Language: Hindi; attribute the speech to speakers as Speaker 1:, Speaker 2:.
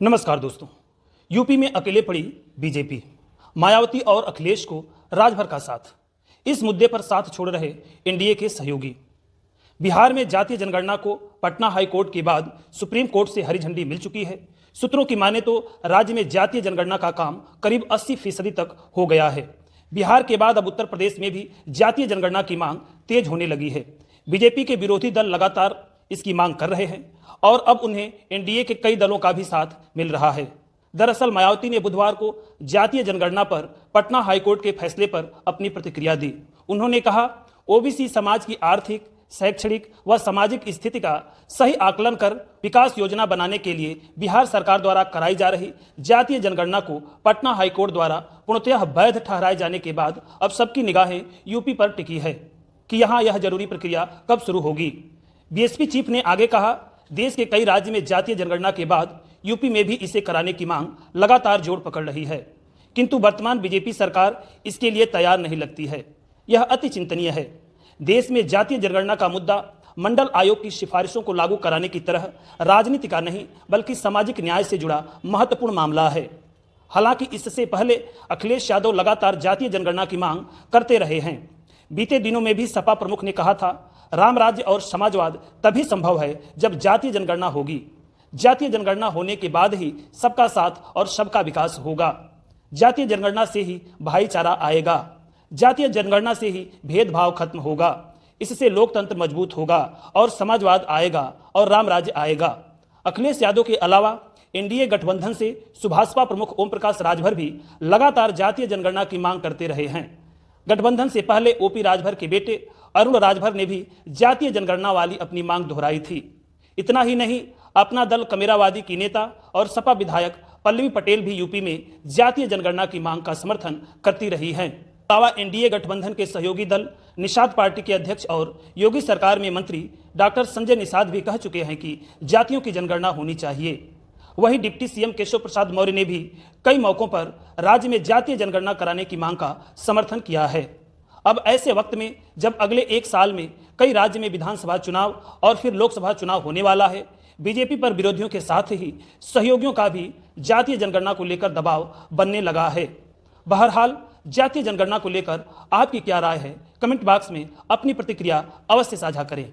Speaker 1: नमस्कार दोस्तों। यूपी में अकेले पड़ी बीजेपी, मायावती और अखिलेश को राजभर का साथ। इस मुद्दे पर साथ छोड़ रहे एनडीए के सहयोगी। बिहार में जातीय जनगणना को पटना हाई कोर्ट के बाद सुप्रीम कोर्ट से हरी झंडी मिल चुकी है। सूत्रों की माने तो राज्य में जातीय जनगणना का काम करीब 80% तक हो गया है। बिहार के बाद अब उत्तर प्रदेश में भी जातीय जनगणना की मांग तेज होने लगी है। बीजेपी के विरोधी दल लगातार इसकी मांग कर रहे हैं और अब उन्हें एनडीए के कई दलों का भी साथ मिल रहा है। दरअसल मायावती ने बुधवार को जातीय जनगणना पर पटना हाईकोर्ट के फैसले पर अपनी प्रतिक्रिया दी। उन्होंने कहा, ओबीसी समाज की आर्थिक, शैक्षणिक व सामाजिक स्थिति का सही आकलन कर विकास योजना बनाने के लिए बिहार सरकार द्वारा कराई जा रही जातीय जनगणना को पटना हाईकोर्ट द्वारा पूर्णतः वैध ठहराए जाने के बाद अब सबकी निगाहें यूपी पर टिकी है कि यहाँ यह जरूरी प्रक्रिया कब शुरू होगी। बीएसपी चीफ ने आगे कहा, देश के कई राज्य में जातीय जनगणना के बाद यूपी में भी इसे कराने की मांग लगातार जोर पकड़ रही है, किंतु वर्तमान बीजेपी सरकार इसके लिए तैयार नहीं लगती है। यह अति चिंतनीय है। देश में जातीय जनगणना का मुद्दा मंडल आयोग की सिफारिशों को लागू कराने की तरह राजनीति का नहीं बल्कि सामाजिक न्याय से जुड़ा महत्वपूर्ण मामला है। हालांकि इससे पहले अखिलेश यादव लगातार जातीय जनगणना की मांग करते रहे हैं। बीते दिनों में भी सपा प्रमुख ने कहा था, राम राज्य और समाजवाद तभी संभव है जब जातीय जनगणना होगी। जातीय जनगणना होने के बाद ही सबका साथ और सबका विकास होगा। जातीय जनगणना से ही भाईचारा आएगा। जातीय जनगणना से ही भेदभाव खत्म होगा। इससे लोकतंत्र मजबूत होगा और समाजवाद आएगा और राम राज्य आएगा। अखिलेश यादव के अलावा एनडीए गठबंधन से सुभाषपा प्रमुख ओम प्रकाश राजभर भी लगातार जातीय जनगणना की मांग करते रहे हैं। गठबंधन से पहले ओपी राजभर के बेटे अरुण राजभर ने भी जातीय जनगणना वाली अपनी मांग दोहराई थी। इतना ही नहीं, अपना दल कमेरावादी की नेता और सपा विधायक पल्लवी पटेल भी यूपी में जातीय जनगणना की मांग का समर्थन करती रही हैं। अलावा एनडीए गठबंधन के सहयोगी दल निषाद पार्टी के अध्यक्ष और योगी सरकार में मंत्री डॉक्टर संजय निषाद भी कह चुके हैं कि जातियों की जनगणना होनी चाहिए। वहीं डिप्टी सीएम केशव प्रसाद मौर्य ने भी कई मौकों पर राज्य में जातीय जनगणना कराने की मांग का समर्थन किया है। अब ऐसे वक्त में जब अगले एक साल में कई राज्य में विधानसभा चुनाव और फिर लोकसभा चुनाव होने वाला है, बीजेपी पर विरोधियों के साथ ही सहयोगियों का भी जातीय जनगणना को लेकर दबाव बनने लगा है। बहरहाल, जातीय जनगणना को लेकर आपकी क्या राय है? कमेंट बॉक्स में अपनी प्रतिक्रिया अवश्य साझा करें।